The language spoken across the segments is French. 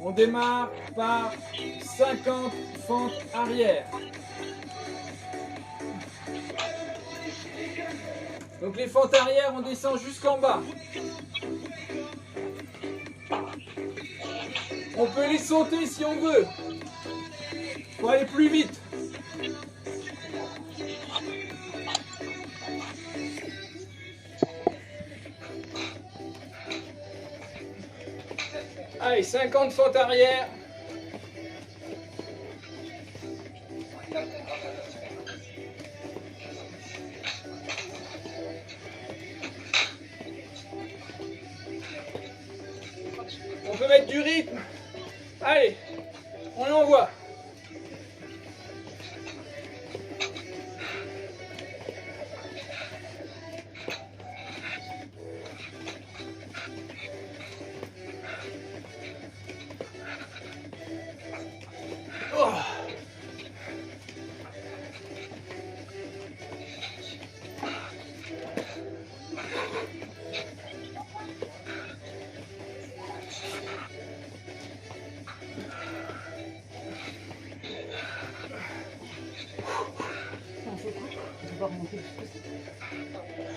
On démarre par 50 fentes arrière. Donc les fentes arrière, on descend jusqu'en bas. On peut les sauter si on veut, pour aller plus vite. Allez, 50 fentes arrière. On peut mettre du rythme. Allez, on envoie. Oh.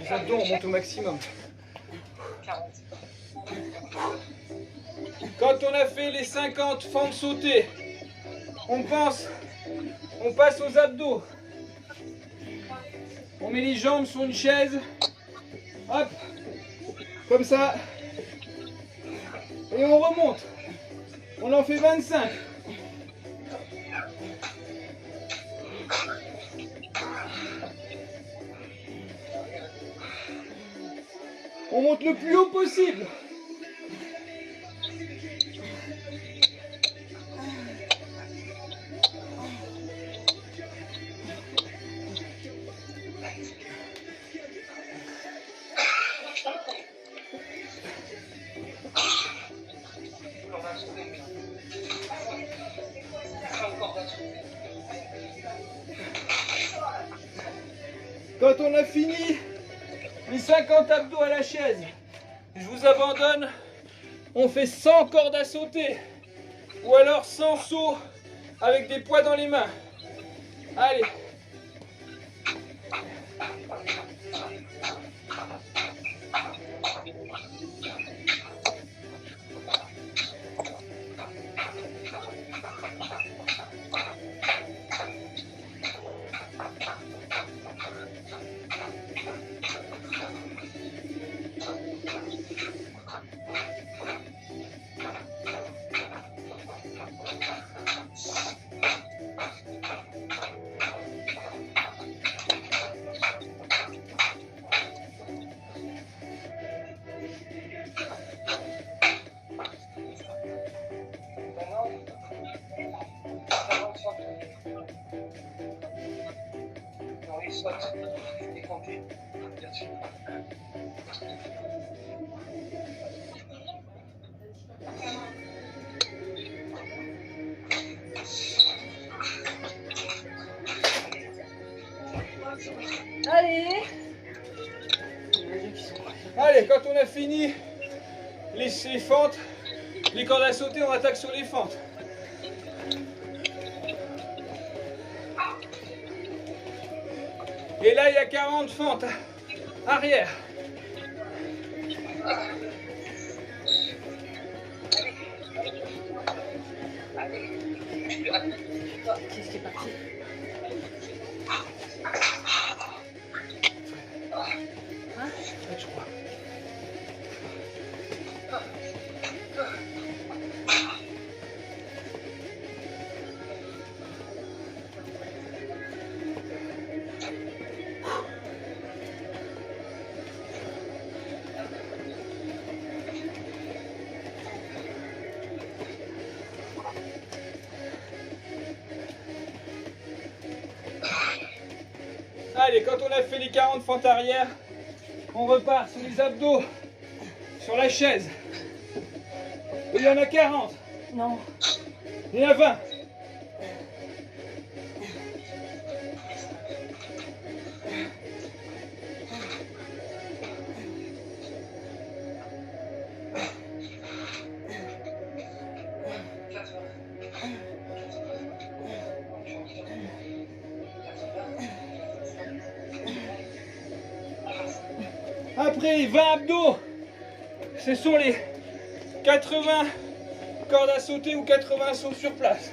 Les abdos, on monte au maximum. Quand on a fait les 50 fentes sautées, on passe aux abdos. On met les jambes sur une chaise. Hop, comme ça. Et on remonte. On en fait 25. On monte le plus haut possible. Quand on a fini les 50 abdos à la chaise, je vous abandonne, on fait 100 cordes à sauter ou alors 100 sauts avec des poids dans les mains. Allez. Allez. Allez, quand on a fini les fentes, les cordes à sauter, on attaque sur les fentes. Et là, il y a 40 fentes arrière. Qu'est-ce qui est parti? Hein? Je crois. Allez, quand on a fait les 40 fentes arrière, on repart sur les abdos, sur la chaise. Et il y en a 40. Non. Il y en a 20. Après 20 abdos, ce sont les 80 cordes à sauter ou 80 sauts sur place.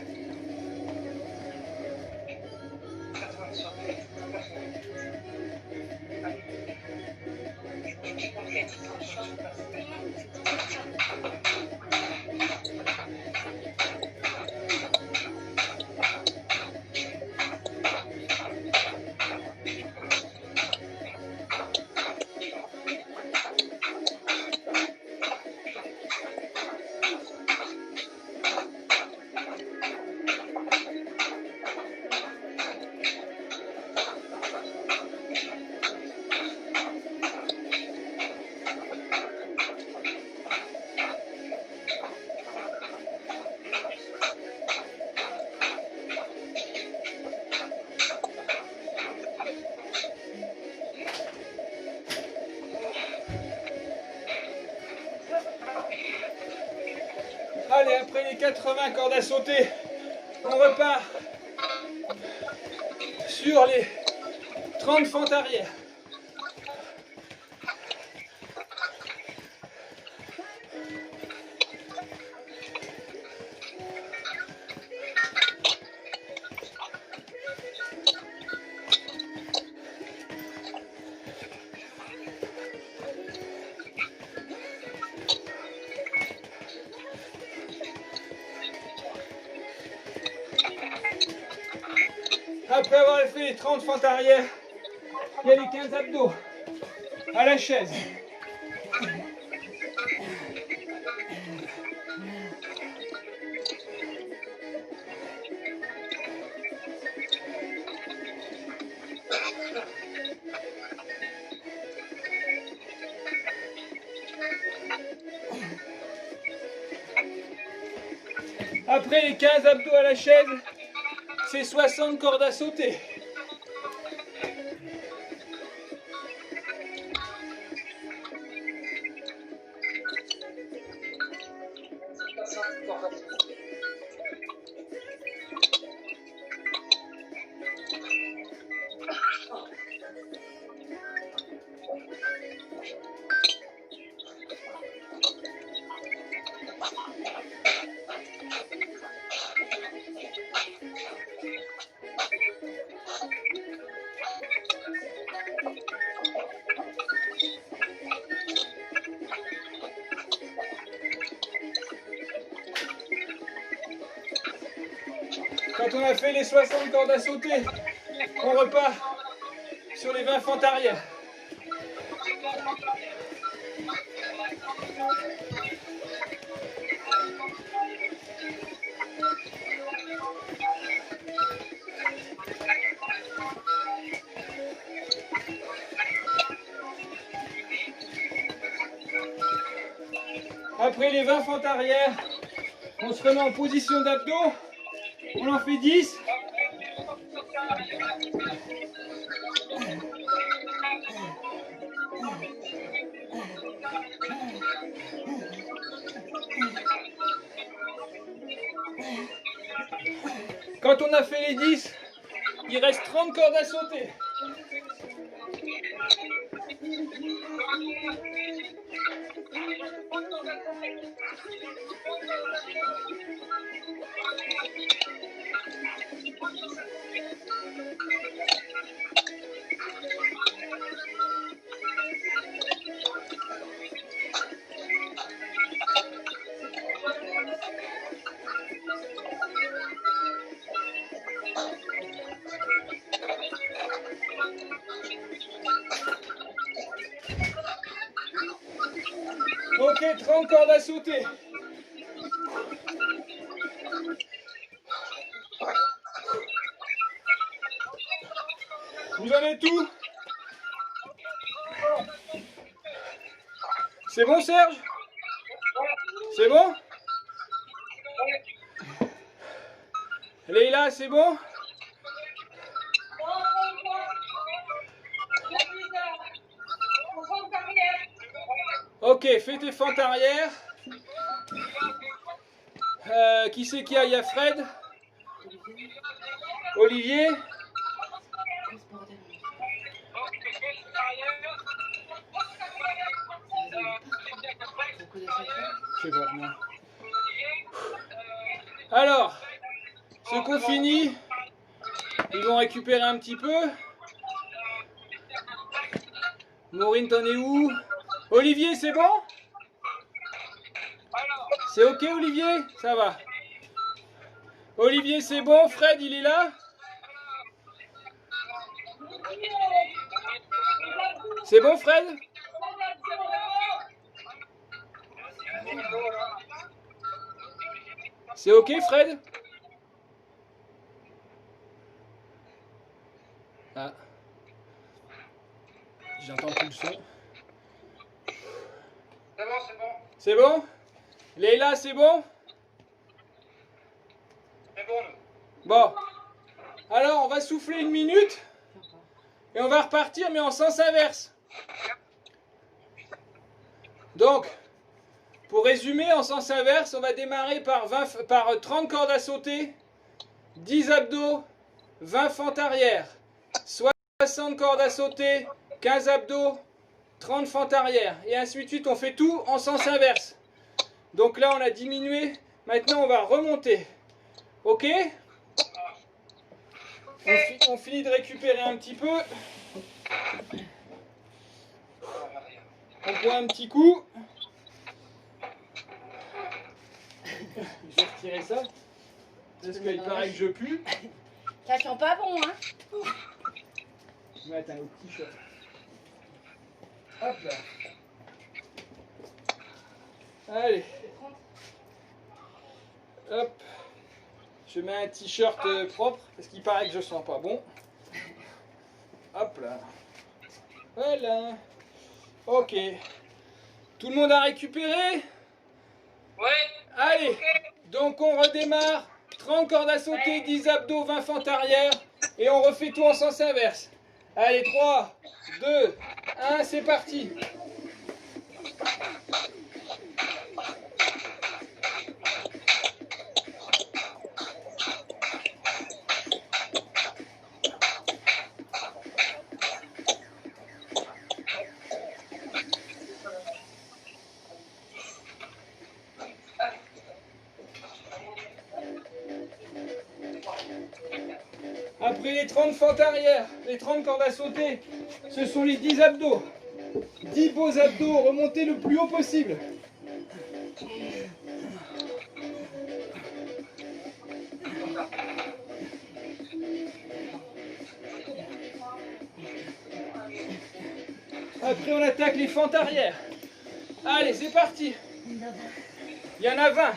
Allez, après les 80 cordes à sauter, on repart sur les 30 fentes arrière. Après avoir fait les 30 fentes arrière, il y a les 15 abdos à la chaise. Après les 15 abdos à la chaise, c'est 60 cordes à sauter. Quand on a fait les 60 cordes à sauter, on repart sur les 20 fentes arrière. Après les 20 fentes arrière, on se remet en position d'abdos. On en fait 10. Quand on a fait les 10, il reste 30 cordes à sauter. Ok, 30 cordes à sauter. Vous en êtes où? C'est bon, Serge? C'est bon? Leïla, c'est bon? Ok, fais tes fentes arrière. Qui c'est qu'il y a? Il y a Fred? Olivier? Je sais pas, non. Alors, ceux qu'on finit, ils vont récupérer un petit peu. Maureen, t'en es où? Olivier, c'est bon? C'est ok, Olivier? Ça va. Olivier, c'est bon? Fred, il est là? C'est bon, Fred? C'est ok, Fred? Ah. J'entends plus le son. C'est bon, c'est bon. C'est bon? Leïla, c'est bon? C'est bon, nous. Bon. Alors, on va souffler 1 minute. Et on va repartir, mais en sens inverse. Donc, pour résumer, en sens inverse, on va démarrer par 30 cordes à sauter, 10 abdos, 20 fentes arrière, 60 cordes à sauter, 15 abdos, 30 fentes arrière. Et ainsi de suite, on fait tout en sens inverse. Donc là, on a diminué. Maintenant, on va remonter. Ok? On finit de récupérer un petit peu. On prend un petit coup. Je vais retirer ça. Parce qu'il paraît que je pue. Ça sent pas bon, hein? Je vais mettre un autre t-shirt. Hop là. Allez. Hop. Je mets un t-shirt propre parce qu'il paraît que je sens pas bon. Hop là. Voilà. Ok. Tout le monde a récupéré? Ouais. Allez. Ok. Donc on redémarre. 30 cordes à sauter, 10 abdos, 20 fentes arrière. Et on refait tout en sens inverse. Allez, 3, 2, 1, c'est parti. Après les 30 fentes arrière, les 30 cordes à sauter, ce sont les 10 abdos. 10 beaux abdos, remontez le plus haut possible. Après on attaque les fentes arrière. Allez, c'est parti. Il y en a 20.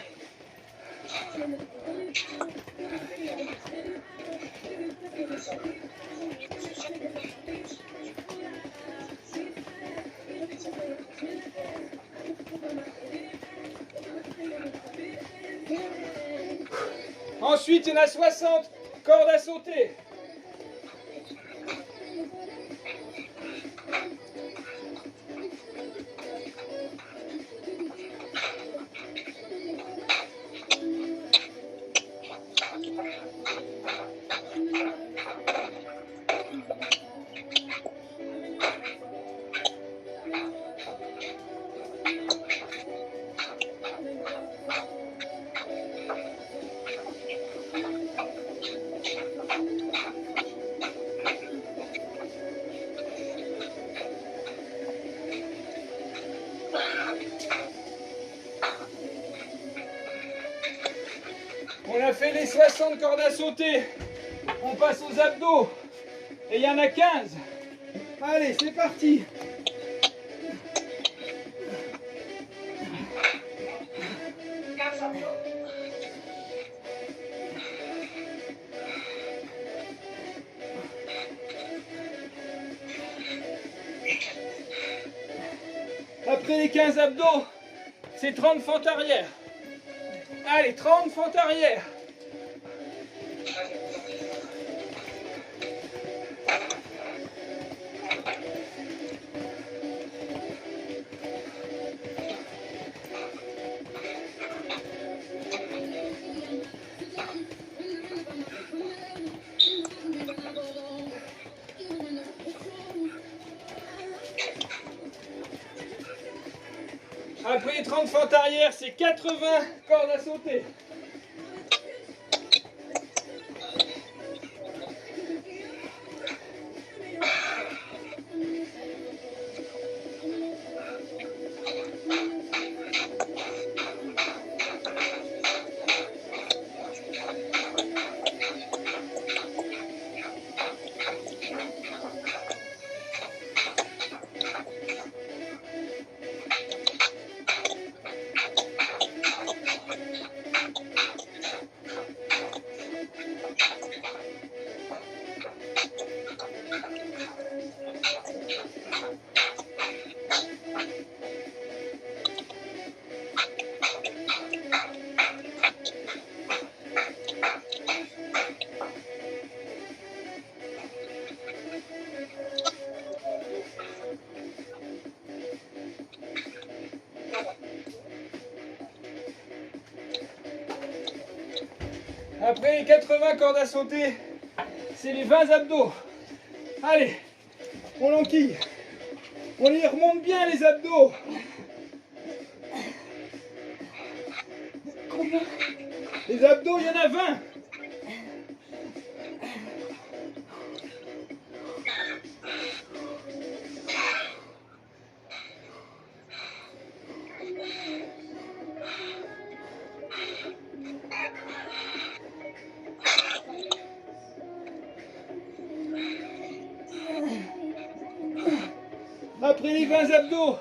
Ensuite, il y en a 60 cordes à sauter. On a fait les 60 cordes à sauter. On passe aux abdos. Et il y en a 15. Allez, c'est parti. Après les 15 abdos, c'est 30 fentes arrière. Allez, 30 fentes arrière. Après les 30 fentes arrière, c'est 80 cordes à sauter. Après les 80 cordes à sauter, c'est les 20 abdos. Allez, on enquille. On y remonte bien les abdos. Combien? Les abdos, il y en a 20. Après les 20 abdos,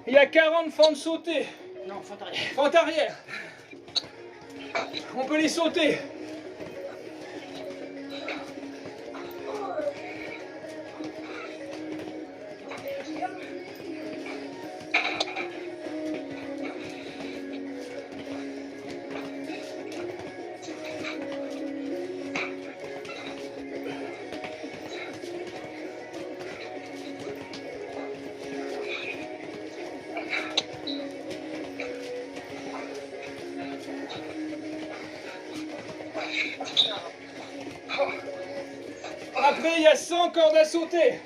il y a 40 fentes sautées. Non, fente arrière. Fente arrière. On peut les sauter. Après, il y a 100 cordes à sauter.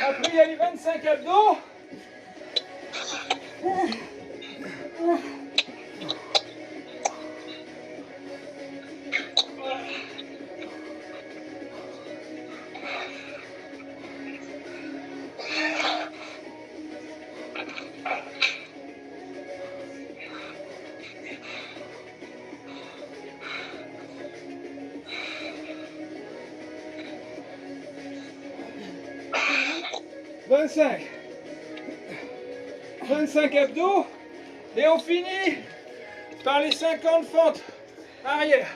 Après, il y a les 25 abdos. « 25 abdos et on finit par les 50 fentes arrière.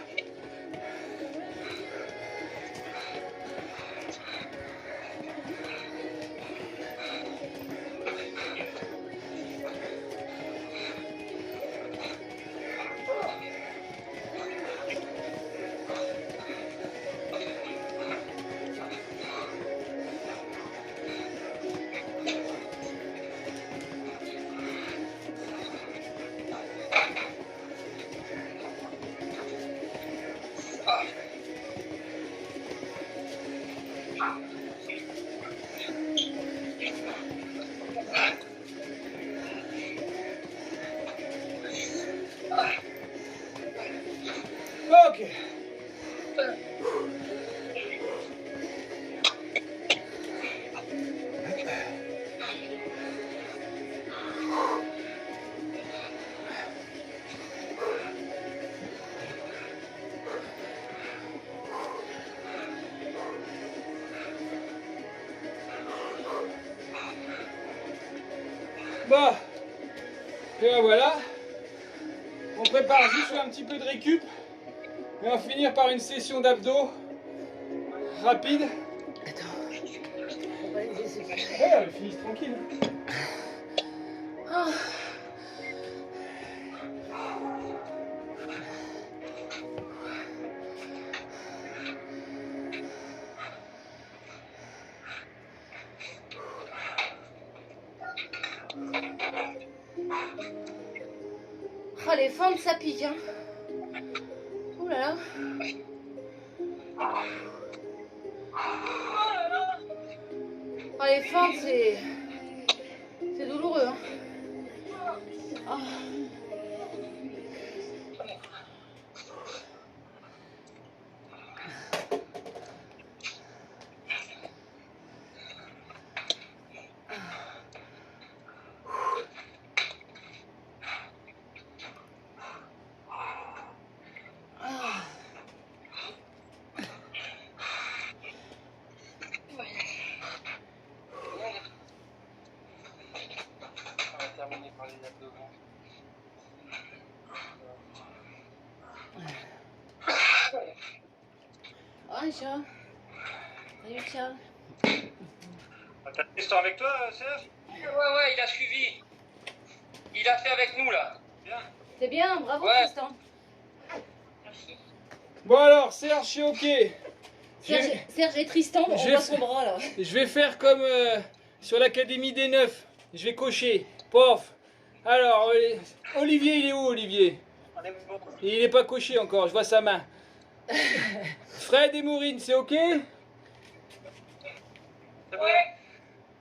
Bon, et ben voilà, on prépare juste un petit peu de récup et on va finir par une session d'abdos rapide. On va les laisser. Ouais, on finit tranquille. Ah. Oh, les fentes, ça pique, hein. Ouh là là. Oh, les fentes, c'est douloureux, hein. Oh. On va terminer par les abdos. Oh, Charles. Salut, Charles. T'as Tristan avec toi, Serge? Ouais, il a suivi. Il a fait avec nous, là. Bien. C'est bien, bravo, Ouais. Tristan. Merci. Bon alors, Serge, c'est ok. Serge et Tristan, on j'ai voit fait- son bras, là. Je vais faire comme sur l'Académie des Neufs. Je vais cocher. Pof. Alors, Olivier, il est où, Olivier? On est bon. Il n'est pas coché encore, je vois sa main. Fred et Maureen, c'est ok? C'est bon?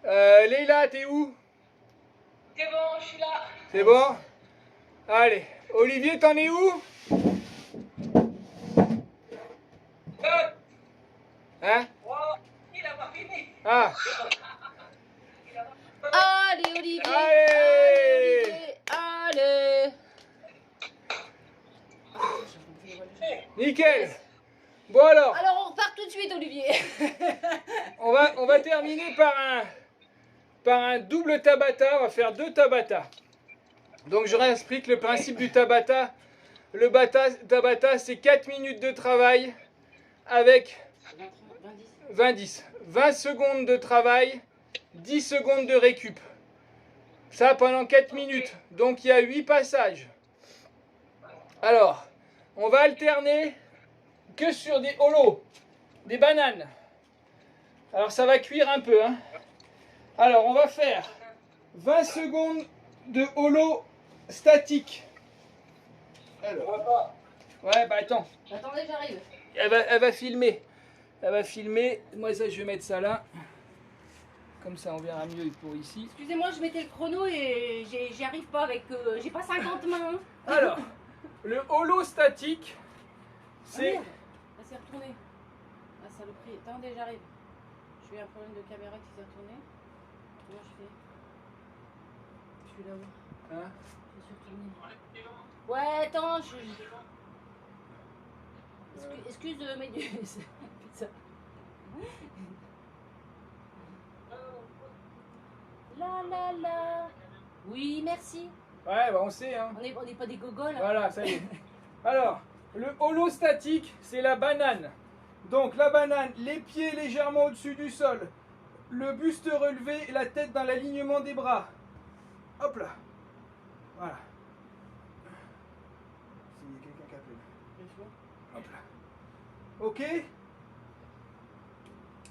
Leïla, t'es où? C'est bon, je suis là. C'est bon? Allez. Olivier, t'en es où? Hein? Il a pas fini. Ah. Allez, Olivier. Allez. Olivier. Allez. Nickel. Bon alors, Alors, on repart tout de suite, Olivier. on va terminer par un double Tabata. On va faire 2 Tabata. Donc je réexplique le principe du Tabata. Le Tabata, c'est 4 minutes de travail avec 20 secondes de travail, 10 secondes de récup. Ça pendant 4 minutes. Donc il y a 8 passages. Alors, on va alterner que sur des holos, des bananes. Alors ça va cuire un peu, hein. Alors on va faire 20 secondes de holo statique. Alors. Ouais, bah attends. Attendez, j'arrive. Elle va filmer. Elle va filmer. Moi ça je vais mettre ça là. Comme ça on verra mieux pour ici. Excusez-moi, je mettais le chrono et j'y arrive pas avec... j'ai pas 50 mains. Hein. Alors, le holo statique, c'est... Ah, merde. Elle s'est retournée. Ah, saloperie. Attendez, j'arrive. J'ai eu un problème de caméra qui s'est retournée. Comment je fais? Je suis là-haut. Hein? Je suis retournée. Ouais, attends, Excuse mes dieux. Putain. La la la. Oui, merci. Ouais, bah on sait, hein. On n'est pas des gogoles. Voilà, ça y est. Alors, le holo statique, c'est la banane. Donc la banane, les pieds légèrement au-dessus du sol, le buste relevé et la tête dans l'alignement des bras. Hop là. Voilà. S'il y a quelqu'un qui appelle. Hop là. Ok.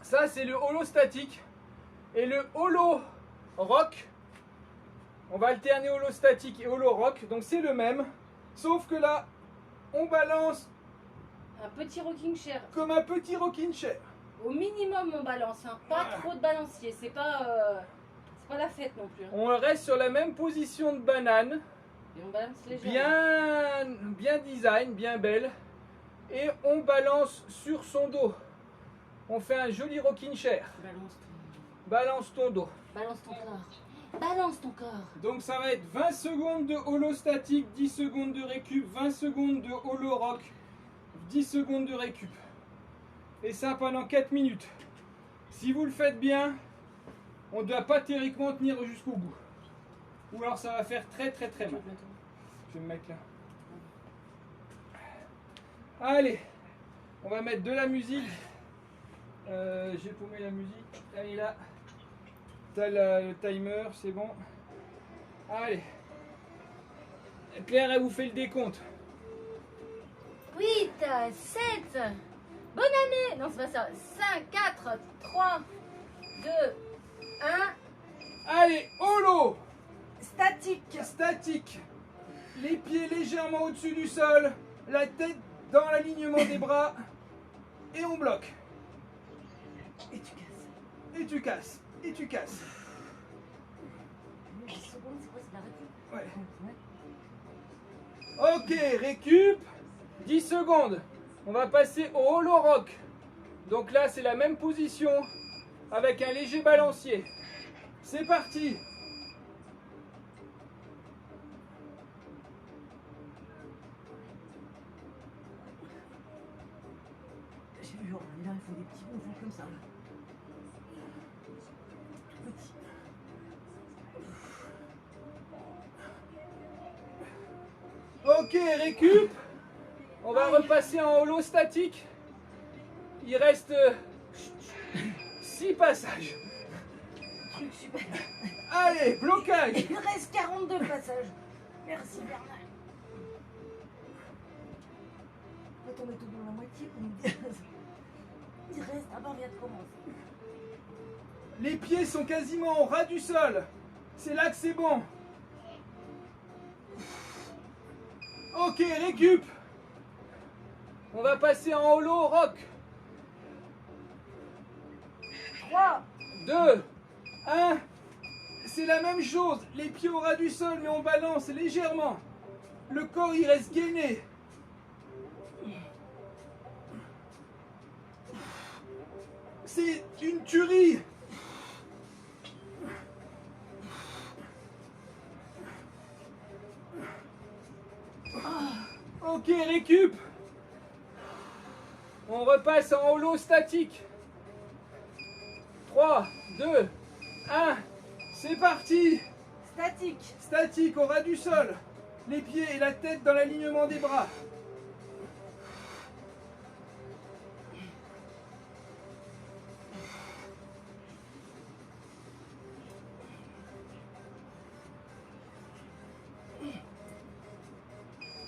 Ça, c'est le holo statique. Et le holo rock, on va alterner holo statique et holo rock. Donc c'est le même. Sauf que là, on balance Un petit rocking chair. comme un petit rocking chair. Au minimum, on balance. Hein. Pas Voilà. trop de balancier. C'est pas la fête non plus. Hein. On reste sur la même position de banane. Et on balance légèrement. Bien design, bien belle. et on balance sur son dos. On fait un joli rocking chair. Balance ton dos. Balance ton corps. Balance ton corps. Donc ça va être 20 secondes de holo statique, 10 secondes de récup, 20 secondes de holo rock, 10 secondes de récup. Et ça pendant 4 minutes. Si vous le faites bien, on ne doit pas théoriquement tenir jusqu'au bout. Ou alors ça va faire très très très mal. Je vais me mettre là. Allez, on va mettre de la musique. J'ai paumé la musique. Elle est là. T'as le timer, c'est bon. Allez. Claire, elle vous fait le décompte. 8, 7. Bonne année. Non, c'est pas ça. 5, 4, 3, 2, 1. Allez, holo. Statique. Statique. Les pieds légèrement au-dessus du sol. La tête dans l'alignement des bras. Et on bloque. Et tu casses. Et tu casses. Et tu casses. 10 secondes, c'est quoi? C'est la récup? Ouais. Ok, récup. 10 secondes. On va passer au holo rock. Donc là, c'est la même position avec un léger balancier. C'est parti. J'ai vu, genre, là, il faut des petits mouvements comme ça. Tout petit. Ok, récup. On va repasser en holo statique. Il reste 6 passages. Truc super. Allez, blocage. Il reste 42 passages. Merci Bernard. En fait, on est tout dans la moitié pour nous dire. Il reste, ah ben, on vient de commencer. Les pieds sont quasiment au ras du sol. C'est là que c'est bon. Ok, récup. On va passer en holo rock. 3, 2, 1. C'est la même chose. Les pieds au ras du sol, mais on balance légèrement. Le corps, il reste gainé. C'est une tuerie. Ok, récup. On repasse en holo statique. 3, 2, 1. C'est parti. statique. Statique au ras du sol. Les pieds et la tête dans l'alignement des bras.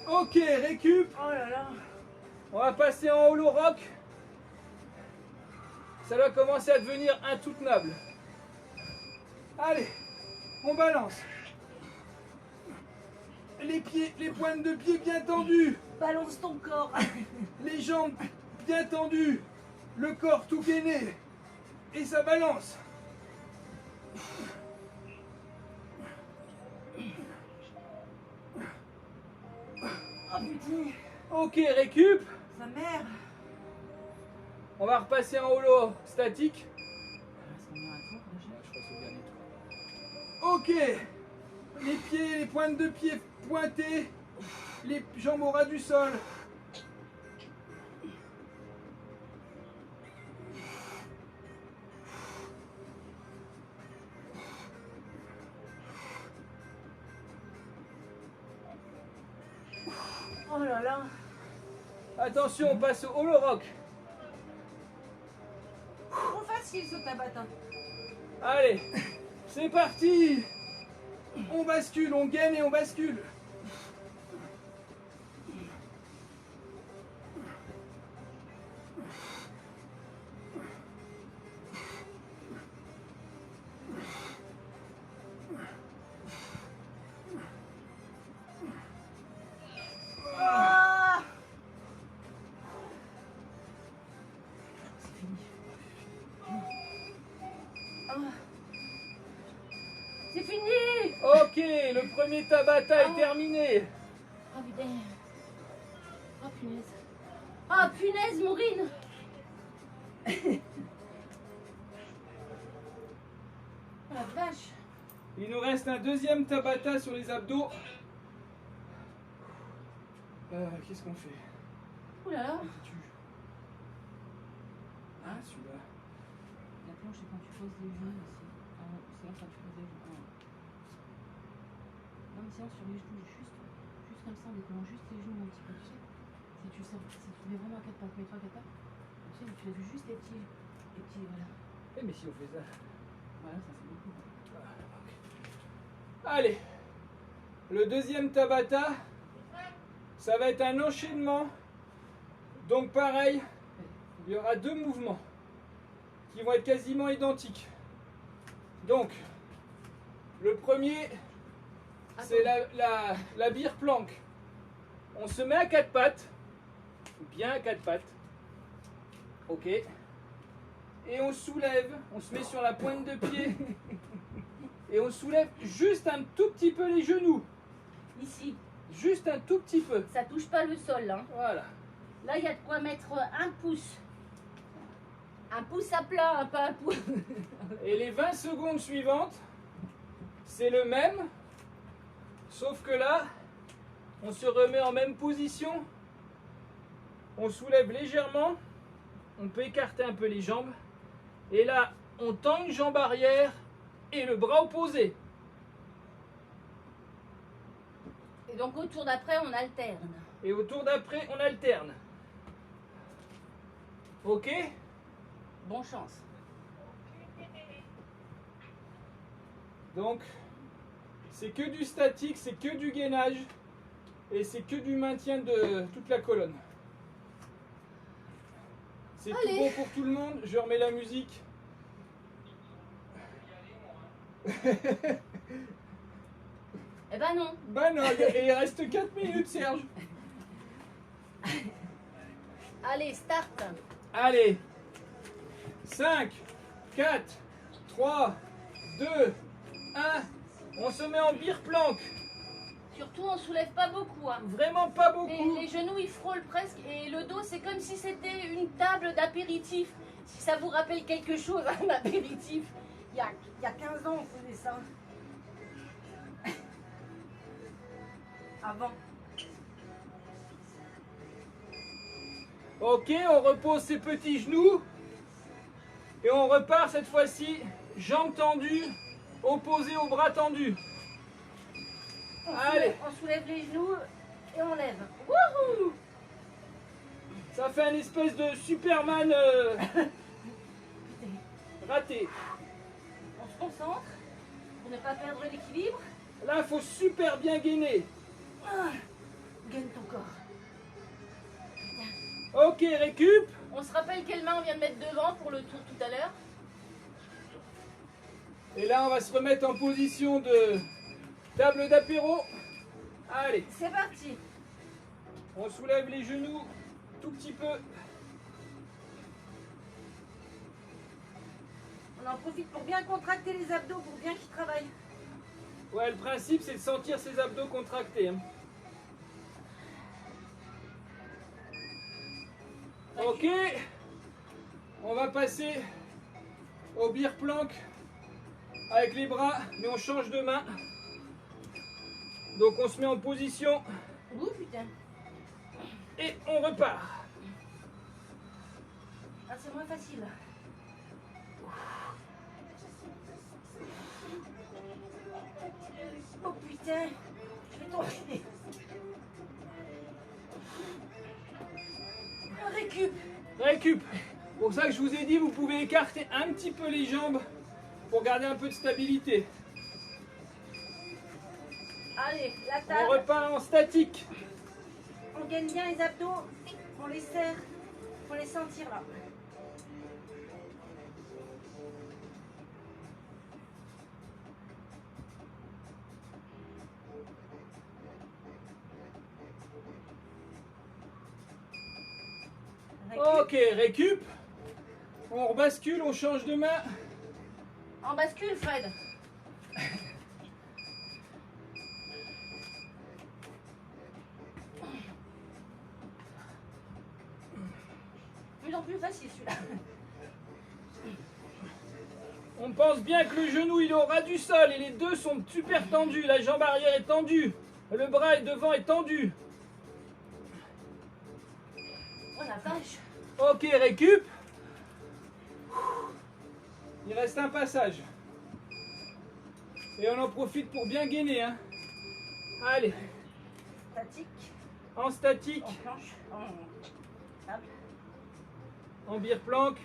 Ok, récup. Oh là là. On va passer en holo rock. Ça va commencer à devenir intoutenable. Allez, on balance. Les pieds, les pointes de pied bien tendues. Balance ton corps. Les jambes bien tendues. Le corps tout gainé. Et ça balance. Oh putain. Ok, récup. Sa mère. On va repasser en holo statique. Ok. Les pieds, les pointes de pied pointées. Les jambes au ras du sol. Oh là là. Attention, on passe au holo rock. Trop facile ce tabatin. Allez, c'est parti. On bascule, on gaine et on bascule. Ah. C'est fini. Ah. C'est fini. Ok, le premier Tabata est terminé. Oh putain. Oh punaise. Ah. Ah, punaise, Maureen. Oh la vache. Il nous reste un deuxième Tabata sur les abdos. Qu'est-ce qu'on fait? Ouh là là. Ah, celui-là. La planche, c'est quand tu poses les genoux ici. Ah non, c'est là quand tu poses les genoux. Non, mais sinon, sur les genoux, juste comme ça, en décollant juste les genoux un petit peu, tu sais. Si tu mets vraiment à quatre pattes, mets-toi à quatre pattes. Tu sais, tu lèves juste les petits, voilà. Eh, mais si on fait ça. Voilà, ça fait beaucoup. Allez, le deuxième Tabata, ça va être un enchaînement. Donc pareil, il y aura deux mouvements qui vont être quasiment identiques. Donc, le premier, c'est la beer plank. On se met à quatre pattes, bien à quatre pattes. Ok. Et on soulève, on se met sur la pointe de pied. Et on soulève juste un tout petit peu les genoux. Ici. Juste un tout petit peu. Ça touche pas le sol, hein. Voilà. Là, il y a de quoi mettre un pouce. Un pouce à plat, hein, pas un pouce. Et les 20 secondes suivantes, c'est le même. Sauf que là, on se remet en même position. On soulève légèrement. On peut écarter un peu les jambes. Et là, on tend une jambe arrière et le bras opposé. Et donc au tour d'après, on alterne. Et au tour d'après, on alterne. Ok? Bonne chance. Donc, c'est que du statique, c'est que du gainage. Et c'est que du maintien de toute la colonne. C'est tout bon pour tout le monde. Je remets la musique. Eh ben non. Ben non, il reste 4 minutes, Serge. Allez, start. Allez. 5, 4, 3, 2, 1. On se met en beer plank. Surtout, on soulève pas beaucoup. Hein. Vraiment pas beaucoup. Les genoux, ils frôlent presque. Et le dos, c'est comme si c'était une table d'apéritif. Si ça vous rappelle quelque chose, un apéritif. Il y a 15 ans, on faisait ça. Avant. Ok, on repose ses petits genoux. Et on repart cette fois-ci, jambes tendues, opposées aux bras tendus. Allez. On soulève les genoux et on lève. Wouhou! Ça fait un espèce de Superman raté. On se concentre pour ne pas perdre l'équilibre. Là, il faut super bien gainer. Gagne ton corps. Ok, récup. On se rappelle quelle main on vient de mettre devant pour le tour tout à l'heure. Et là, on va se remettre en position de table d'apéro. Allez, C'est parti. on soulève les genoux tout petit peu. On en profite pour bien contracter les abdos, pour bien qu'ils travaillent. Ouais, le principe, c'est de sentir ses abdos contractés. Hein. Ok, on va passer au beer plank avec les bras, mais on change de main. Donc on se met en position Ouh putain. et on repart. Ah, c'est moins facile. Oh putain, je vais tomber. Récup. Récup. Pour ça que je vous ai dit, vous pouvez écarter un petit peu les jambes pour garder un peu de stabilité. Allez, la On table. repart en statique. On gagne bien les abdos. On les serre. Faut les sentir là. Récup. Ok, récup. On rebascule, on change de main. En bascule, Fred. plus facile celui-là. On pense bien que le genou il est au ras du sol et les deux sont super tendus. La jambe arrière est tendue. Le bras devant est tendu. Oh la vache. Ok, récup. Il reste un passage. Et on en profite pour bien gainer. Hein. Allez, Statique. en statique, En planche. En table. en bire-planque.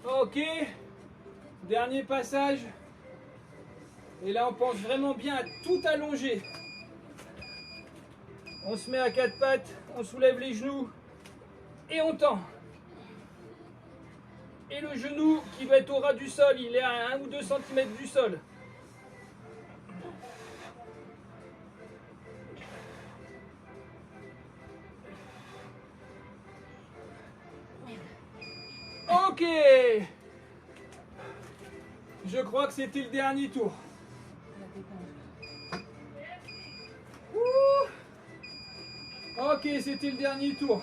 Ok, dernier passage. Et là, on pense vraiment bien à tout allonger. On se met à quatre pattes, on soulève les genoux et on tend. Et le genou qui va être au ras du sol, il est à 1 ou 2 cm du sol. Ok. Je crois que c'était le dernier tour. Ouh. Ok, c'était le dernier tour.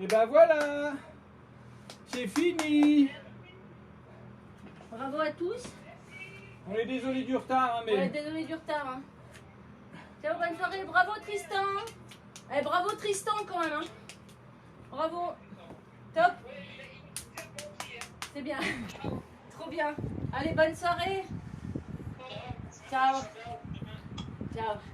Et ben voilà. C'est fini. Bravo à tous. On est désolé du retard, hein, mais... Ouais, désolé du retard. Hein. Ciao, bonne soirée. Bravo Tristan. Eh, bravo Tristan quand même. Hein. Bravo. Top. C'est bien. Trop bien. Allez, bonne soirée. Ciao. Ciao.